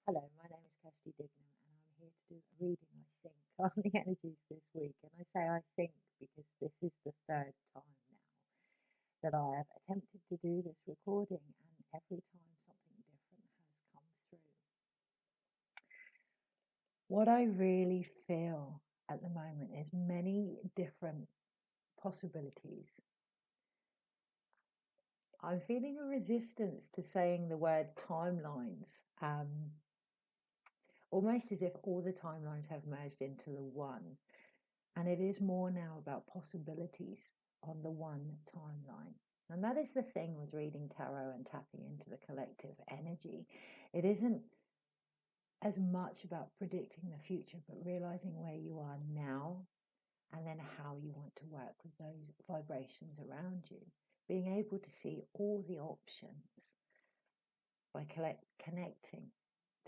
Hello, my name is Kirsty Dignam, and I'm here to do a reading, I think, on the energies this week. And I say I think because this is the third time now that I have attempted to do this recording, and every time something different has come through. What I really feel at the moment is many different possibilities. I'm feeling a resistance to saying the word timelines. Almost as if all the timelines have merged into the one. And it is more now about possibilities on the one timeline. And that is the thing with reading tarot and tapping into the collective energy. It isn't as much about predicting the future, but realizing where you are now and then how you want to work with those vibrations around you. Being able to see all the options by connecting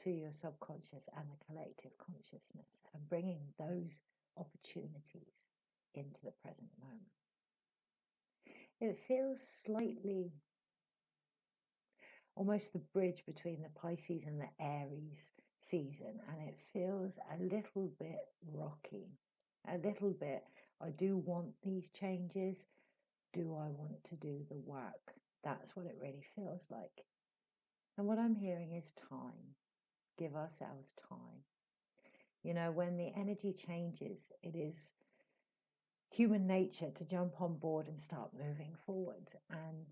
to your subconscious and the collective consciousness and bringing those opportunities into the present moment. It feels slightly almost the bridge between the Pisces and the Aries season, and it feels a little bit rocky, a little bit. I do want these changes. Do I want to do the work? That's what it really feels like. And what I'm hearing is time. Give ourselves time. You know, when the energy changes, it is human nature to jump on board and start moving forward. And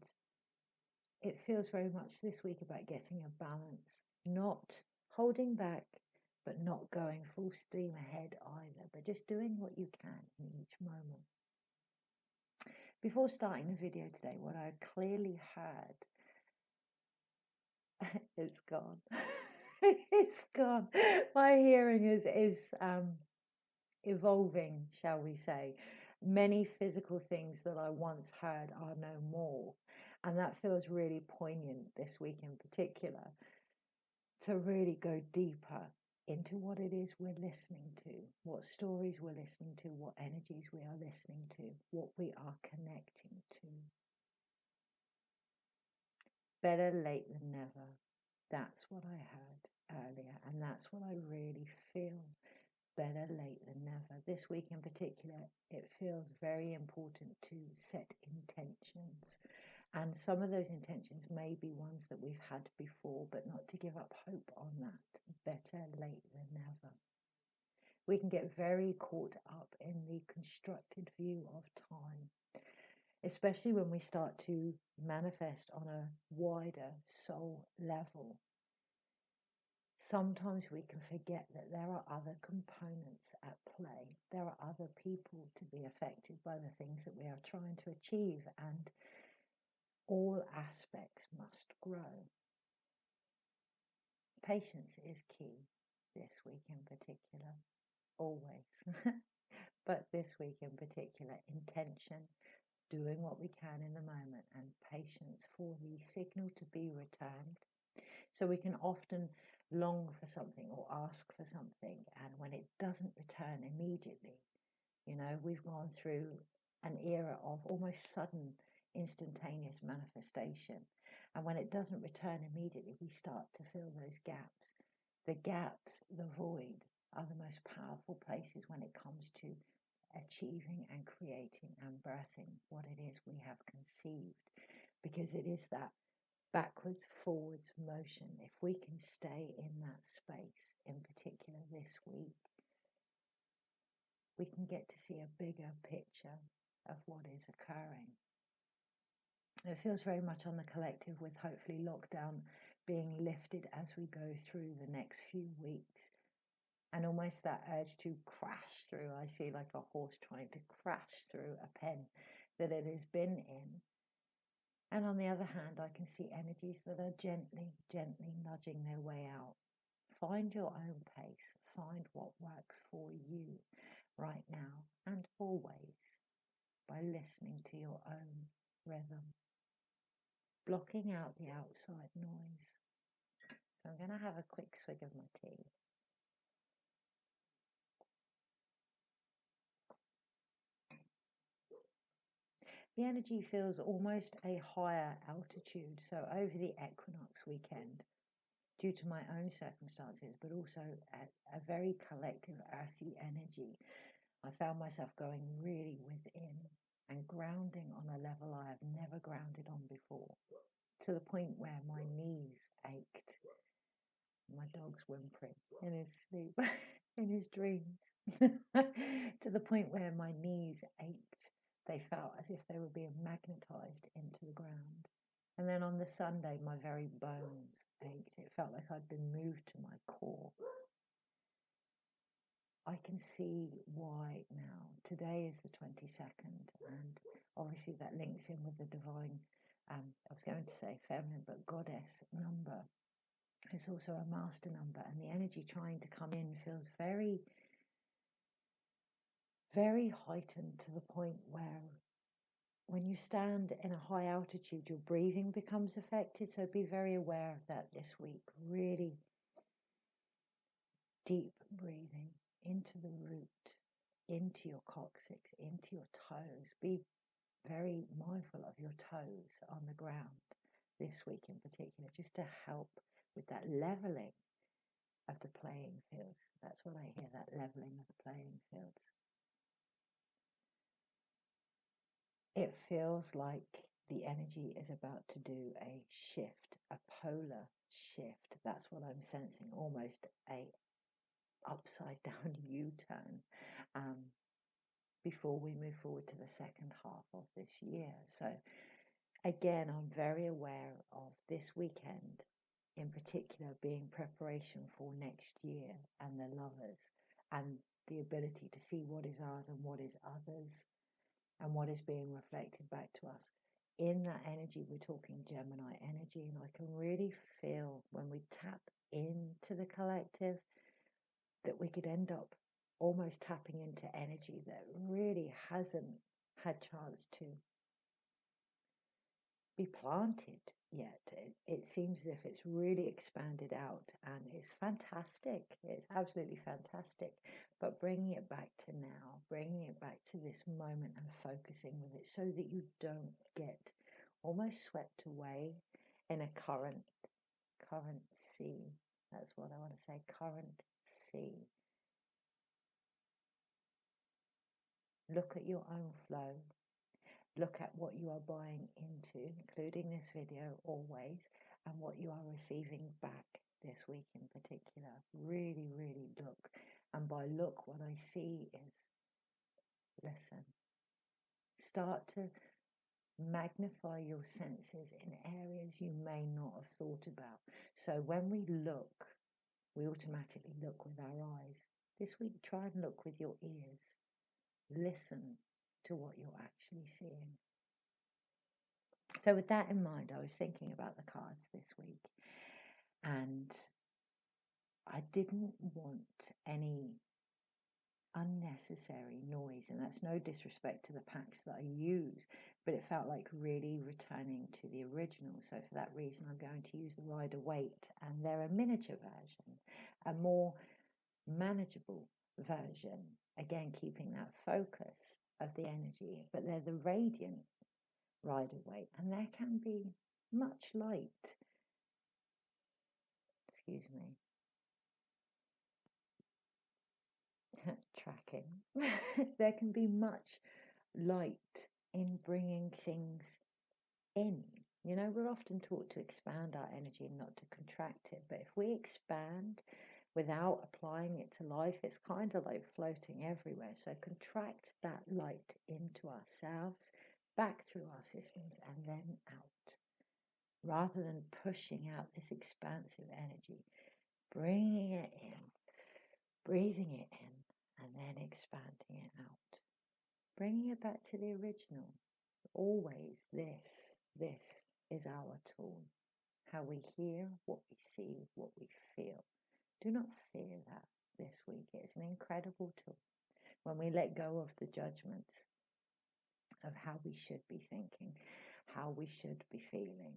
it feels very much this week about getting a balance, not holding back, but not going full steam ahead either, but just doing what you can in each moment. Before starting the video today, what I clearly heard, it's gone. It's gone. My hearing is evolving, shall we say. Many physical things that I once heard are no more. And that feels really poignant this week in particular, to really go deeper into what it is we're listening to, what stories we're listening to, what energies we are listening to, what we are connecting to. Better late than never. That's what I heard earlier, and that's what I really feel. Better late than never. This week in particular, it feels very important to set intentions. And some of those intentions may be ones that we've had before, but not to give up hope on that. Better late than never. We can get very caught up in the constructed view of time, especially when we start to manifest on a wider soul level. Sometimes we can forget that there are other components at play. There are other people to be affected by the things that we are trying to achieve, and all aspects must grow. Patience is key this week in particular, always. But this week in particular, intention, doing what we can in the moment, and patience for the signal to be returned. So we can often long for something or ask for something, and when it doesn't return immediately, you know, we've gone through an era of almost sudden, instantaneous manifestation. And when it doesn't return immediately, we start to fill those gaps. The gaps, the void, are the most powerful places when it comes to achieving and creating and birthing what it is we have conceived, because it is that backwards, forwards motion. If we can stay in that space, in particular this week, we can get to see a bigger picture of what is occurring. It feels very much on the collective, with hopefully lockdown being lifted as we go through the next few weeks. And almost that urge to crash through. I see like a horse trying to crash through a pen that it has been in. And on the other hand, I can see energies that are gently, gently nudging their way out. Find your own pace. Find what works for you right now and always, by listening to your own rhythm, blocking out the outside noise. So I'm going to have a quick swig of my tea. The energy feels almost a higher altitude. So over the equinox weekend, due to my own circumstances, but also a very collective earthy energy. I found myself going really within and grounding on a level I have never grounded on before, to the point where my knees ached. My dog's whimpering in his sleep, in his dreams, to the point where my knees ached. They felt as if they were being magnetized into the ground. And then on the Sunday, my very bones ached. It felt like I'd been moved to my core. I can see why now. Today is the 22nd, and obviously that links in with the divine, I was going to say feminine, but goddess number. It's also a master number, and the energy trying to come in feels very, very heightened, to the point where when you stand in a high altitude, your breathing becomes affected. So be very aware of that this week. Really deep breathing into the root, into your coccyx, into your toes. Be very mindful of your toes on the ground this week in particular, just to help with that leveling of the playing fields. That's what I hear, that leveling of the playing fields. It feels like the energy is about to do a shift, a polar shift. That's what I'm sensing, almost a upside down U-turn, before we move forward to the second half of this year. So again, I'm very aware of this weekend in particular being preparation for next year and the lovers, and the ability to see what is ours and what is others, and what is being reflected back to us. In that energy, we're talking Gemini energy, and I can really feel when we tap into the collective that we could end up almost tapping into energy that really hasn't had chance to be planted yet. It seems as if it's really expanded out, and it's fantastic. It's absolutely fantastic. But bringing it back to now, bringing it back to this moment and focusing with it so that you don't get almost swept away in a current sea. That's what I want to say, current sea. Look at your own flow. Look at what you are buying into, including this video always, and what you are receiving back this week in particular. Really, really look. And by look, what I see is listen. Start to magnify your senses in areas you may not have thought about. So when we look, we automatically look with our eyes. This week, try and look with your ears. Listen to what you're actually seeing. So with that in mind, I was thinking about the cards this week, and I didn't want any unnecessary noise, and that's no disrespect to the packs that I use, but it felt like really returning to the original. So for that reason, I'm going to use the Rider Waite, and they're a miniature version, a more manageable version, again keeping that focus of the energy, but they're the radiant Rider Waite, and there can be much light, excuse me, tracking. There can be much light in bringing things in. You know, we're often taught to expand our energy and not to contract it. But if we expand without applying it to life, it's kind of like floating everywhere. So contract that light into ourselves, back through our systems, and then out. Rather than pushing out this expansive energy, bringing it in, breathing it in, and then expanding it out. Bringing it back to the original. Always this is our tool. How we hear, what we see, what we feel. Do not fear that this week. It's an incredible tool. When we let go of the judgments of how we should be thinking, how we should be feeling,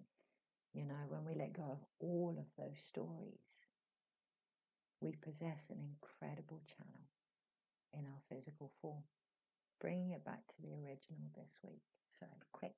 you know, when we let go of all of those stories, we possess an incredible channel in our physical form. Bringing it back to the original this week. So quick.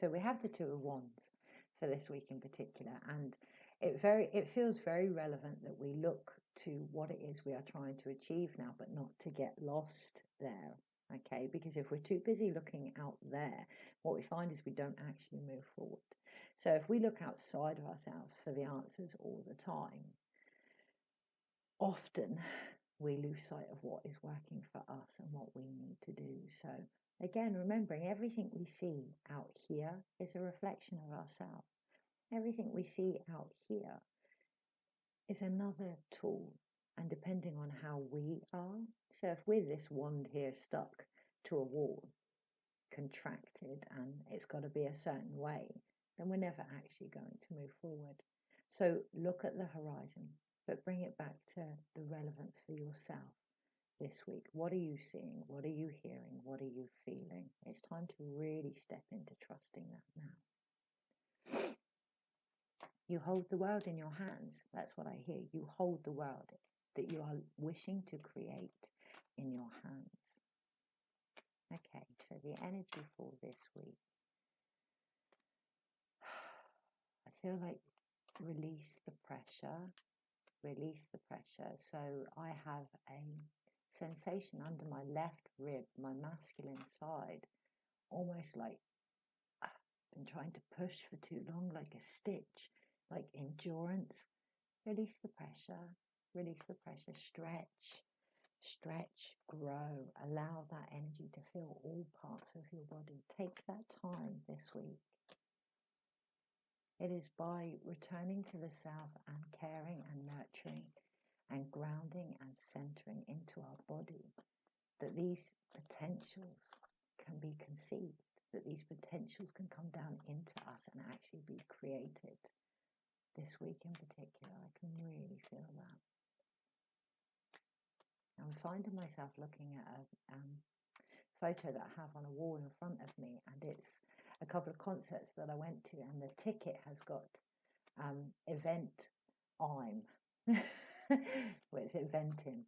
So we have the Two of Wands for this week in particular, and it feels very relevant that we look to what it is we are trying to achieve now, but not to get lost there. Okay, because if we're too busy looking out there, what we find is we don't actually move forward. So if we look outside of ourselves for the answers all the time, often we lose sight of what is working for us and what we need to do. So again, remembering everything we see out here is a reflection of ourselves. Everything we see out here is another tool, and depending on how we are. So if we're this wand here stuck to a wall, contracted, and it's got to be a certain way, then we're never actually going to move forward. So look at the horizon, but bring it back to the relevance for yourself this week. What are you seeing? What are you hearing? What are you feeling? It's time to really step into trusting that now. You hold the world in your hands. That's what I hear. You hold the world that you are wishing to create in your hands. Okay, so the energy for this week. I feel like release the pressure. Release the pressure. So I have a sensation under my left rib, my masculine side, almost like I've been trying to push for too long, like a stitch, like endurance. Release the pressure. Release the pressure. Stretch. Stretch, grow, allow that energy to fill all parts of your body. Take that time this week. It is by returning to the self and caring and nurturing and grounding and centering into our body that these potentials can be conceived, that these potentials can come down into us and actually be created. This week in particular, I can really feel that. I'm finding myself looking at a photo that I have on a wall in front of me, and it's a couple of concerts that I went to, and the ticket has got event I'm well, it's eventing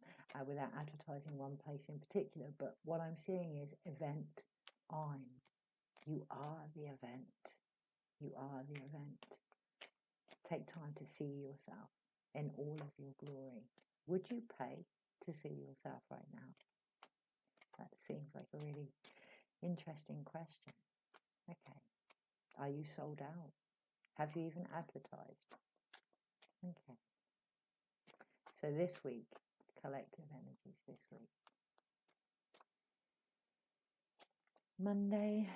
without advertising one place in particular, but what I'm seeing is event I'm. You are the event. You are the event. Take time to see yourself in all of your glory. Would you pay to see yourself right now? That seems like a really interesting question. Okay. Are you sold out? Have you even advertised? Okay. So this week, collective energies this week. Monday,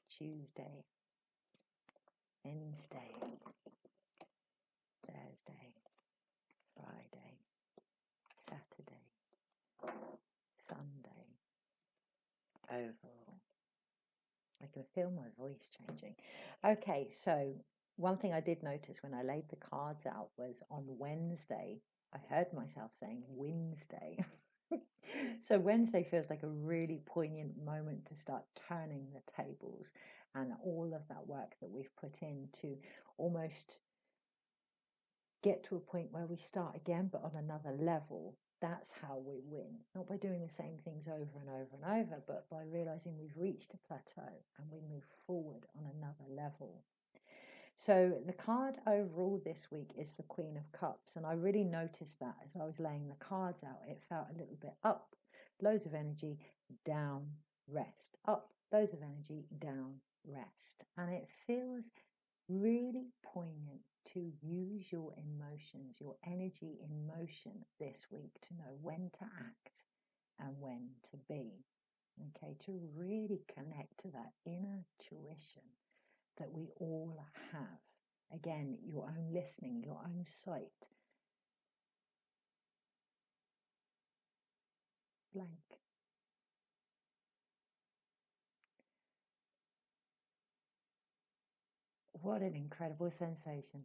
Tuesday, Wednesday, Thursday, Friday, Saturday, Sunday. Overall. I can feel my voice changing. Okay, so one thing I did notice when I laid the cards out was on Wednesday, I heard myself saying Wednesday. So Wednesday feels like a really poignant moment to start turning the tables and all of that work that we've put in to almost get to a point where we start again, but on another level. That's how we win. Not by doing the same things over and over and over, but by realizing we've reached a plateau and we move forward on another level. So the card overall this week is the Queen of Cups. And I really noticed that as I was laying the cards out, it felt a little bit up, loads of energy, down, rest, up, loads of energy, down, rest. And it feels really poignant to use your emotions, your energy in motion this week to know when to act and when to be. Okay, to really connect to that inner tuition that we all have. Again, your own listening, your own sight. Blank. What an incredible sensation.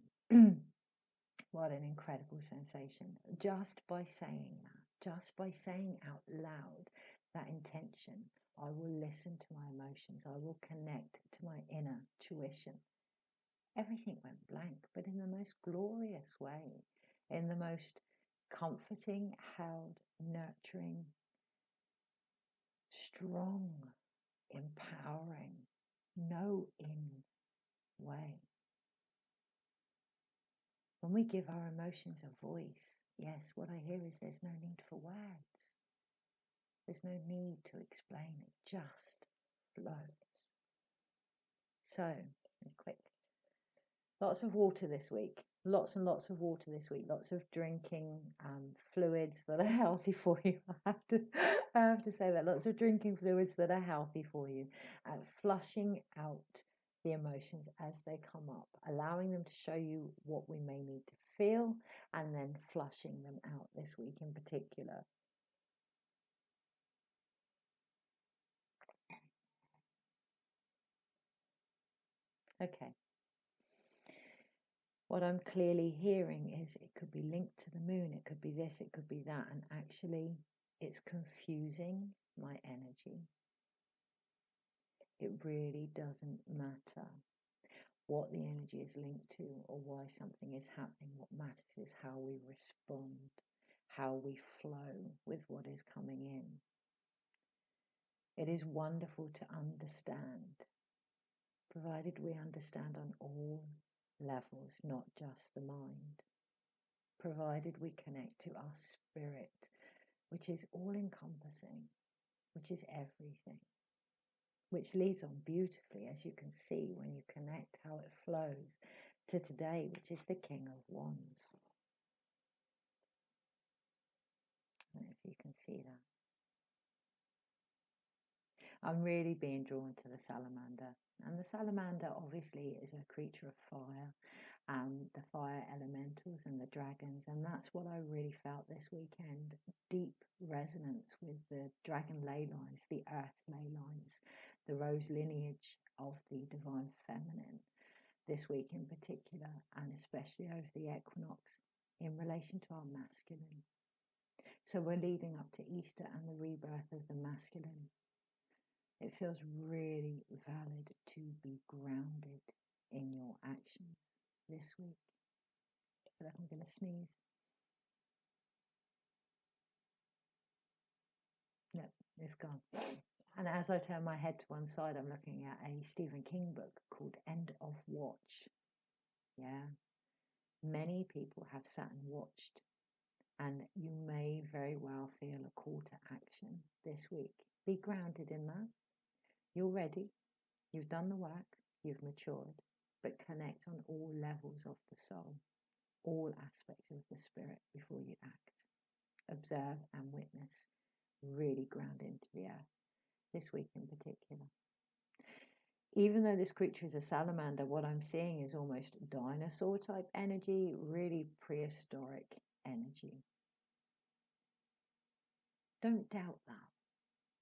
What an incredible sensation. Just by saying that, just by saying out loud that intention, I will listen to my emotions. I will connect to my inner tuition. Everything went blank, but in the most glorious way, in the most comforting, held, nurturing, strong, empowering, no in way. When we give our emotions a voice, yes, what I hear is there's no need for words. There's no need to explain, it just flows. So, quick. Lots of water this week. Lots and lots of water this week. Lots of drinking fluids that are healthy for you. I have to say that. Lots of drinking fluids that are healthy for you. And flushing out the emotions as they come up. Allowing them to show you what we may need to feel. And then flushing them out this week in particular. Okay. What I'm clearly hearing is it could be linked to the moon, it could be this, it could be that, and actually it's confusing my energy. It really doesn't matter what the energy is linked to or why something is happening. What matters is how we respond, how we flow with what is coming in. It is wonderful to understand, provided we understand on all levels, not just the mind. Provided we connect to our spirit, which is all-encompassing, which is everything, which leads on beautifully, as you can see when you connect, how it flows to today, which is the King of Wands. I don't know if you can see that. I'm really being drawn to the salamander. And the salamander obviously is a creature of fire, the fire elementals and the dragons. And that's what I really felt this weekend. Deep resonance with the dragon ley lines, the earth ley lines, the rose lineage of the divine feminine this week in particular, and especially over the equinox in relation to our masculine. So we're leading up to Easter and the rebirth of the masculine. It feels really valid to be grounded in your actions this week. I feel like I'm going to sneeze. No, it's gone. And as I turn my head to one side, I'm looking at a Stephen King book called End of Watch. Yeah. Many people have sat and watched, and you may very well feel a call to action this week. Be grounded in that. You're ready. You've done the work. You've matured. But connect on all levels of the soul, all aspects of the spirit before you act. Observe and witness. Really ground into the earth this week in particular. Even though this creature is a salamander, what I'm seeing is almost dinosaur type energy, really prehistoric energy. Don't doubt that.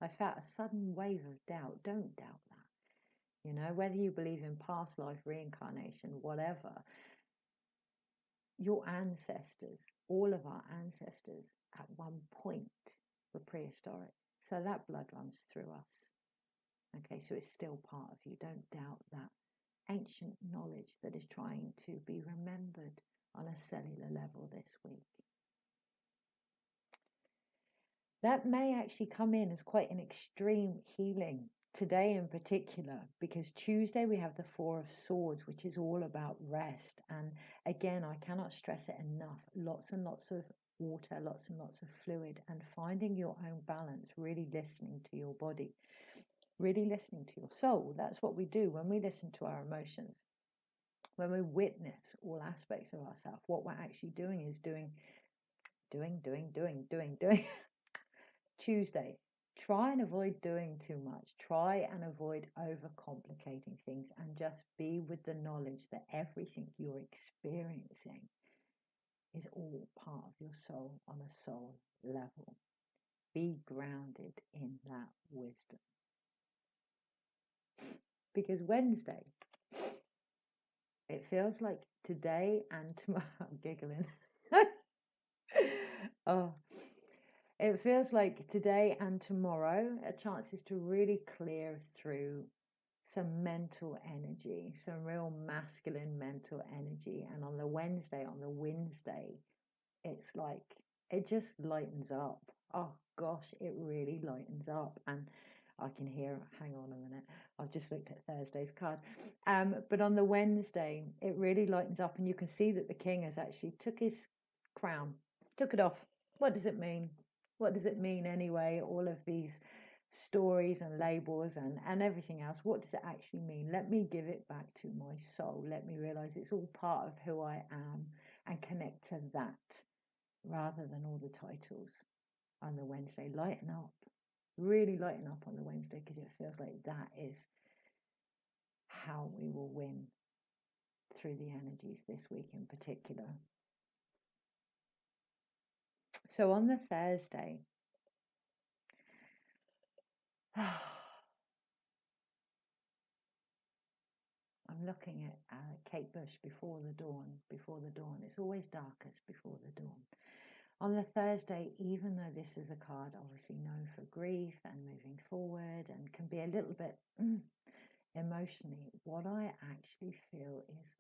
I felt a sudden wave of doubt. Don't doubt that. You know, whether you believe in past life, reincarnation, whatever, your ancestors, all of our ancestors at one point were prehistoric. So that blood runs through us. Okay, so it's still part of you. Don't doubt that ancient knowledge that is trying to be remembered on a cellular level this week. That may actually come in as quite an extreme healing today in particular, because Tuesday we have the Four of Swords, which is all about rest. And again, I cannot stress it enough. Lots and lots of water, lots and lots of fluid, and finding your own balance, really listening to your body, really listening to your soul. That's what we do when we listen to our emotions. When we witness all aspects of ourselves, what we're actually doing is doing. Tuesday, try and avoid doing too much. Try and avoid overcomplicating things and just be with the knowledge that everything you're experiencing is all part of your soul on a soul level. Be grounded in that wisdom. Because Wednesday, it feels like today and tomorrow, I'm giggling. Oh, it feels like today and tomorrow are chances to really clear through some mental energy, some real masculine mental energy. And on the Wednesday, it's like, it just lightens up. Oh gosh, it really lightens up. And I can hear, hang on a minute, I've just looked at Thursday's card. But on the Wednesday, it really lightens up, and you can see that the king has actually took his crown, took it off. What does it mean? What does it mean anyway? All of these stories and labels and everything else. What does it actually mean? Let me give it back to my soul. Let me realize it's all part of who I am and connect to that rather than all the titles on the Wednesday. Lighten up. Really lighten up on the Wednesday, because it feels like that is how we will win through the energies this week in particular. So on the Thursday, I'm looking at Kate Bush, before the dawn. Before the dawn. It's always darkest before the dawn. On the Thursday, even though this is a card obviously known for grief and moving forward and can be a little bit emotionally, what I actually feel is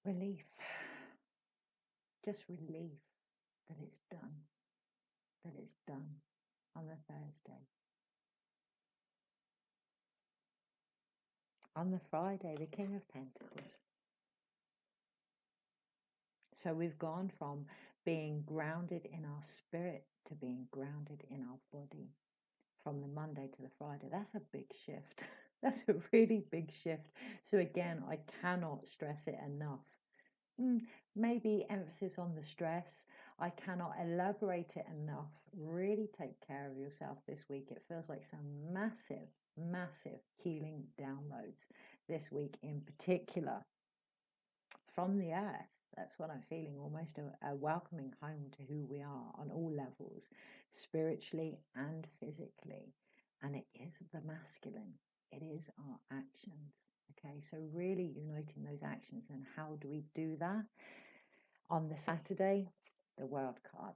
relief. Just relief that it's done. That it's done on the Thursday. On the Friday, the King of Pentacles. So we've gone from being grounded in our spirit to being grounded in our body. From the Monday to the Friday. That's a big shift. That's a really big shift. So again, I cannot stress it enough. Maybe emphasis on the stress. I cannot elaborate it enough. Really take care of yourself this week. It feels like some massive, massive healing downloads this week in particular from the earth. That's what I'm feeling, almost a welcoming home to who we are on all levels, spiritually and physically. And it is the masculine. It is our actions. Okay, so really uniting those actions. And how do we do that? On the Saturday, the World card.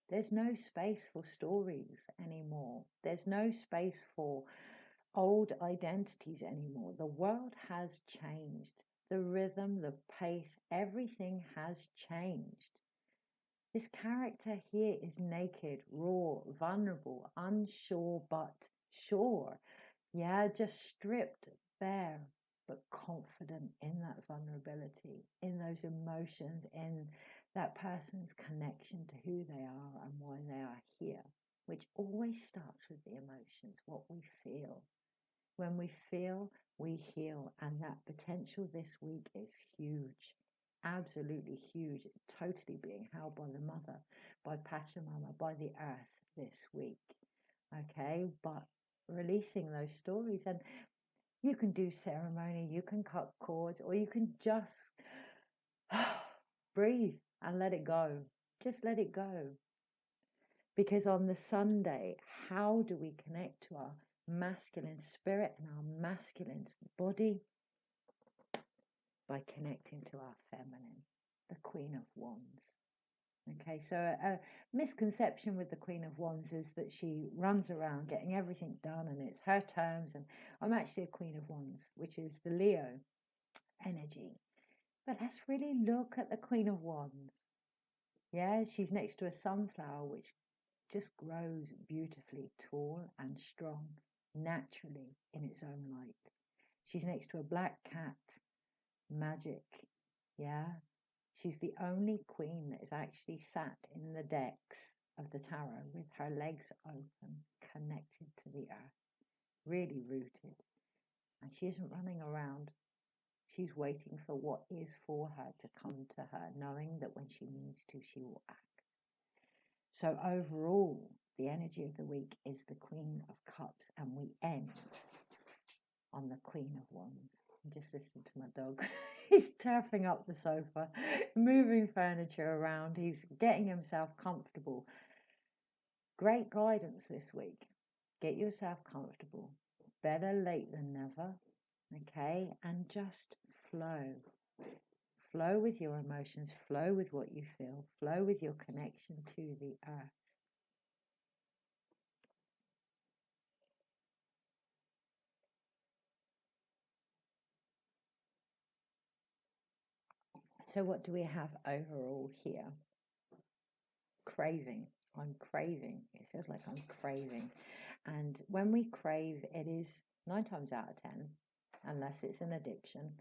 There's no space for stories anymore. There's no space for old identities anymore. The world has changed. The rhythm, the pace, everything has changed. This character here is naked, raw, vulnerable, unsure but sure. Yeah, just stripped bare, but confident in that vulnerability, in those emotions, in that person's connection to who they are and why they are here, which always starts with the emotions, what we feel. When we feel, we heal, and that potential this week is huge. Absolutely huge. Totally being held by the mother, by Pachamama, by the earth this week. Okay, but releasing those stories, and you can do ceremony, you can cut cords, or you can just breathe and let it go. Just let it go. Because on the Sunday, how do we connect to our masculine spirit and our masculine body? By connecting to our feminine, the Queen of Wands. Okay, so a misconception with the Queen of Wands is that she runs around getting everything done and it's her terms. And I'm actually a Queen of Wands, which is the Leo energy. But let's really look at the Queen of Wands. Yeah, she's next to a sunflower, which just grows beautifully tall and strong naturally in its own light. She's next to a black cat, magic. Yeah, she's the only queen that is actually sat in the decks of the tarot with her legs open, connected to the earth, really rooted. And she isn't running around. She's waiting for what is for her to come to her, knowing that when she needs to, she will act. So overall, the energy of the week is the Queen of Cups, and we end on the Queen of Wands. Just listen to my dog. He's turfing up the sofa, moving furniture around. He's getting himself comfortable. Great guidance this week. Get yourself comfortable. Better late than never. Okay? And just flow. Flow with your emotions. Flow with what you feel. Flow with your connection to the earth. So what do we have overall here? Craving. I'm craving. It feels like I'm craving. And when we crave, it is 9 times out of 10, unless it's an addiction,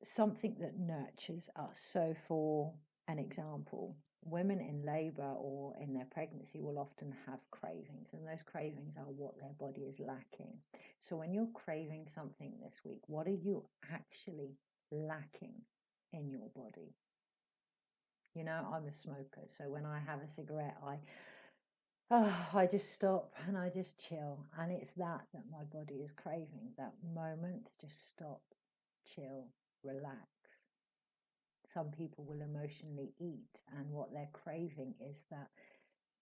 something that nurtures us. So, for an example, women in labor or in their pregnancy will often have cravings, and those cravings are what their body is lacking. So, when you're craving something this week, what are you actually lacking in your body? You know, I'm a smoker, so when I have a cigarette, I just stop and I just chill. And it's that my body is craving, that moment to just stop, chill, relax. Some people will emotionally eat, and what they're craving is that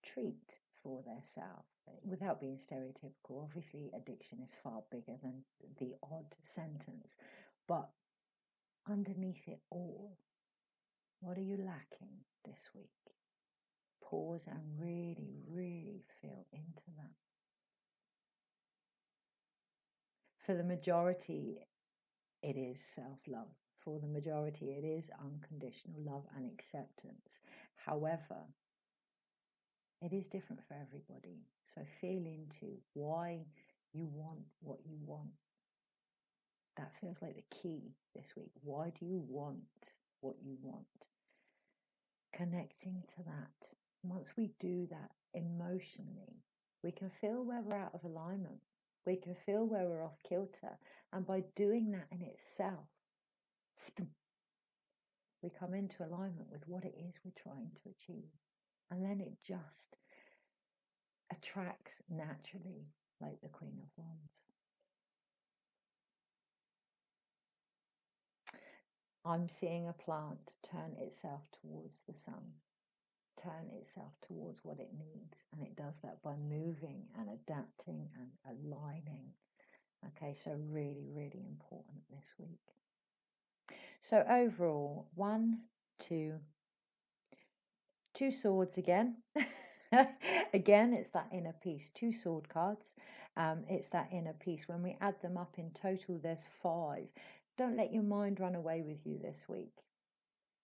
treat for their self. Without being stereotypical, obviously addiction is far bigger than the odd sentence, but underneath it all, what are you lacking this week? Pause and really, really feel into that. For the majority, it is self-love. For the majority, it is unconditional love and acceptance. However, it is different for everybody. So feel into why you want what you want. That feels like the key this week. Why do you want what you want? Connecting to that. Once we do that emotionally, we can feel where we're out of alignment. We can feel where we're off kilter. And by doing that in itself, we come into alignment with what it is we're trying to achieve. And then it just attracts naturally, like the Queen of Wands. I'm seeing a plant turn itself towards the sun, turn itself towards what it needs. And it does that by moving and adapting and aligning. Okay, so really, really important this week. So overall, 1, 2, 2 swords again. Again, it's that inner peace. 2 sword cards. It's that inner peace. When we add them up in total, there's 5. Don't let your mind run away with you this week.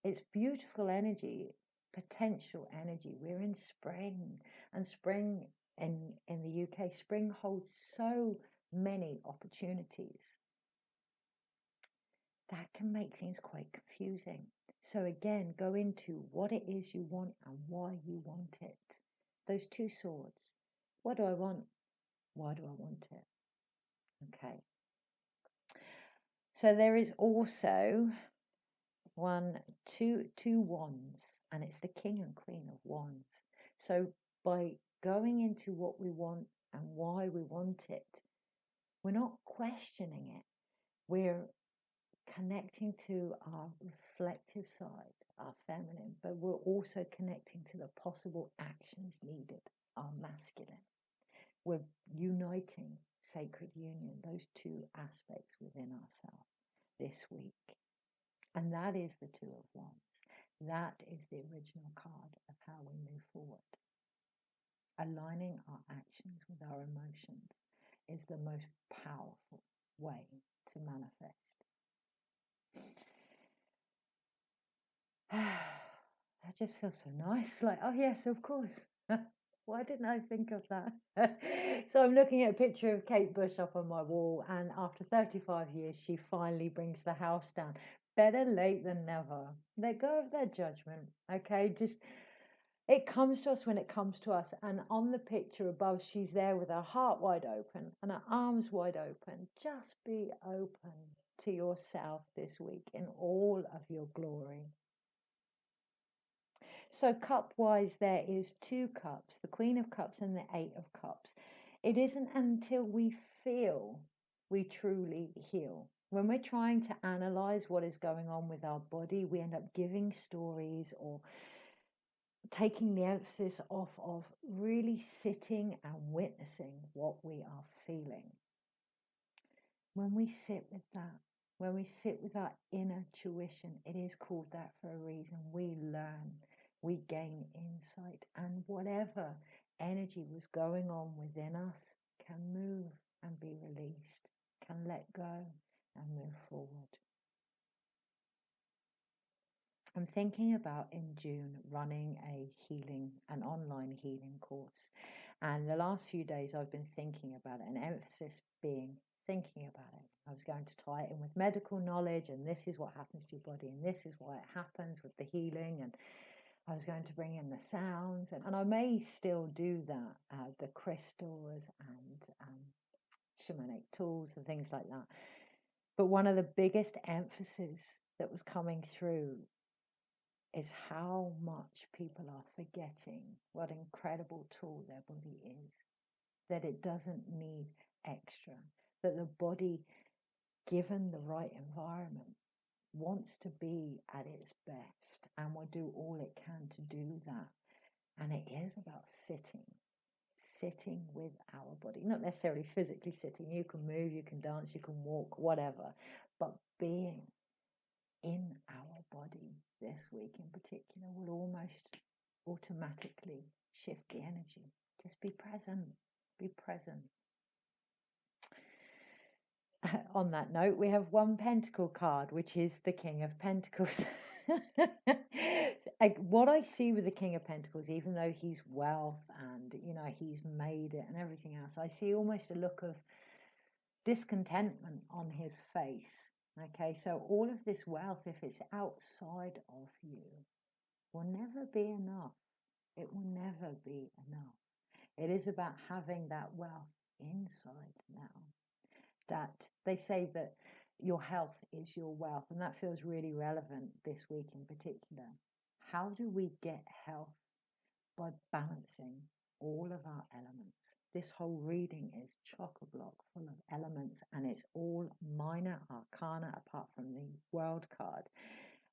It's beautiful energy, potential energy. We're in spring, and spring in the UK, spring holds so many opportunities. That can make things quite confusing. So again, go into what it is you want and why you want it. Those 2 swords. What do I want? Why do I want it? Okay. So there is also two wands, and it's the King and Queen of Wands. So by going into what we want and why we want it, we're not questioning it. We're connecting to our reflective side, our feminine, but we're also connecting to the possible actions needed, our masculine. We're uniting sacred union, those 2 aspects within ourselves this week. And that is the 2 of Wands. That is the original card of how we move forward. Aligning our actions with our emotions is the most powerful way to manifest. That just feels so nice. Like, oh yes, of course. Why didn't I think of that? So I'm looking at a picture of Kate Bush up on my wall, and after 35 years, she finally brings the house down. Better late than never. Let go of that judgment, okay? Just, it comes to us when it comes to us. And on the picture above, she's there with her heart wide open and her arms wide open. Just be open to yourself this week in all of your glory. So cup-wise, there is 2 cups, the Queen of Cups and the 8 of Cups. It isn't until we feel we truly heal. When we're trying to analyze what is going on with our body, we end up giving stories or taking the emphasis off of really sitting and witnessing what we are feeling. When we sit with that, when we sit with our inner tuition, it is called that for a reason. We learn, we gain insight, and whatever energy was going on within us can move and be released, can let go and move forward. I'm thinking about in June running an online healing course. And the last few days I've been thinking about it, and emphasis being thinking about it. I was going to tie it in with medical knowledge, and this is what happens to your body, and this is why it happens with the healing. And I was going to bring in the sounds, and I may still do that, the crystals and shamanic tools and things like that. But one of the biggest emphasis that was coming through is how much people are forgetting what incredible tool their body is, that it doesn't need extra, that the body, given the right environment, wants to be at its best and will do all it can to do that. And it is about sitting with our body, not necessarily physically sitting. You can move, you can dance, you can walk, whatever, but being in our body this week in particular will almost automatically shift the energy. Just be present, be present. On that note, we have one pentacle card, which is the King of Pentacles. What I see with the King of Pentacles, even though he's wealth and, he's made it and everything else, I see almost a look of discontentment on his face. Okay, so all of this wealth, if it's outside of you, will never be enough. It will never be enough. It is about having that wealth inside now. That they say that your health is your wealth, and that feels really relevant this week in particular. How do we get health? By balancing all of our elements. This whole reading is chock-a-block full of elements, and it's all minor arcana apart from the world card.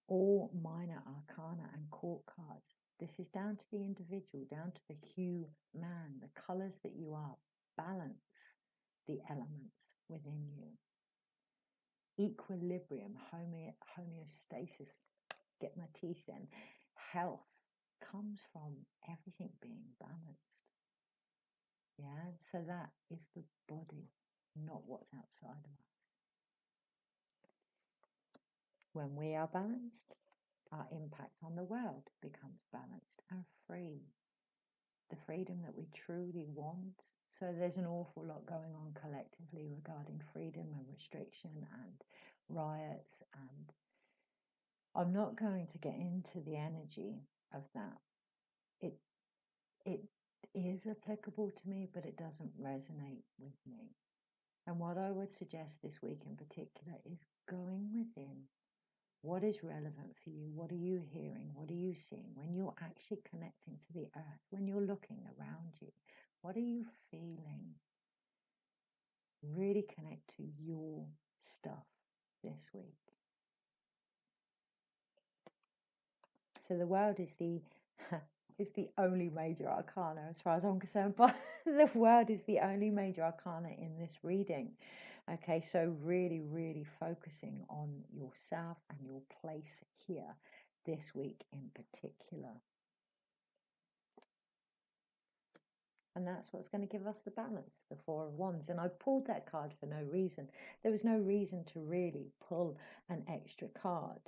All minor arcana and court cards. This is down to the individual, down to the hue man, the colors that you are. Balance the elements within you. Equilibrium, homeostasis, get my teeth in. Health comes from everything being balanced. Yeah, so that is the body, not what's outside of us. When we are balanced, our impact on the world becomes balanced and free. The freedom that we truly want. So there's an awful lot going on collectively regarding freedom and restriction and riots, and I'm not going to get into the energy of that. It is applicable to me, but it doesn't resonate with me. And what I would suggest this week in particular is going within. What is relevant for you? What are you hearing? What are you seeing? When you're actually connecting to the earth, when you're looking around you, what are you feeling? Really connect to your stuff this week. So the world is the only major arcana as far as I'm concerned, but the world is the only major arcana in this reading. Okay, so really, really focusing on yourself and your place here this week in particular. And that's what's going to give us the balance, the Four of Wands. And I pulled that card for no reason. There was no reason to really pull an extra card.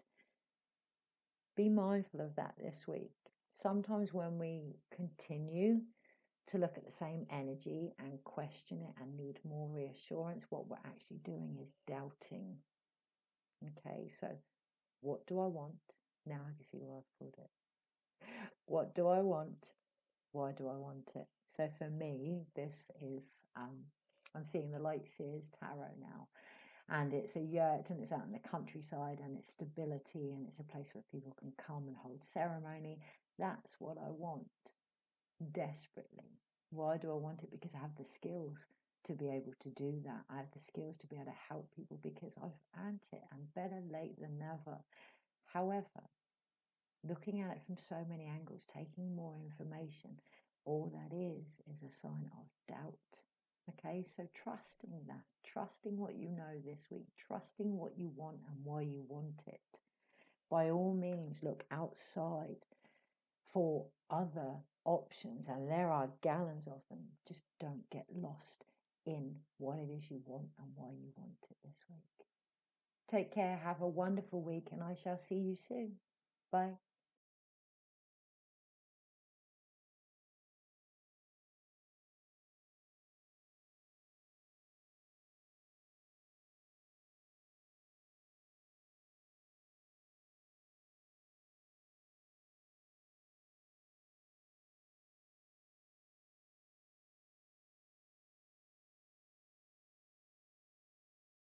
Be mindful of that this week. Sometimes when we continue to look at the same energy and question it and need more reassurance, what we're actually doing is doubting. Okay, so what do I want? Now I can see why I've pulled it. What do I want? Why do I want it? So for me, this is, I'm seeing the Light Seers Tarot now. And it's a yurt, and it's out in the countryside, and it's stability, and it's a place where people can come and hold ceremony. That's what I want desperately. Why do I want it? Because I have the skills to be able to do that. I have the skills to be able to help people because I've earned it, and better late than never. However, looking at it from so many angles, taking more information, all that is a sign of doubt. Okay, so trusting that, trusting what you know this week, trusting what you want and why you want it. By all means, look outside for other options, and there are gallons of them. Just don't get lost in what it is you want and why you want it this week. Take care, have a wonderful week, and I shall see you soon. Bye.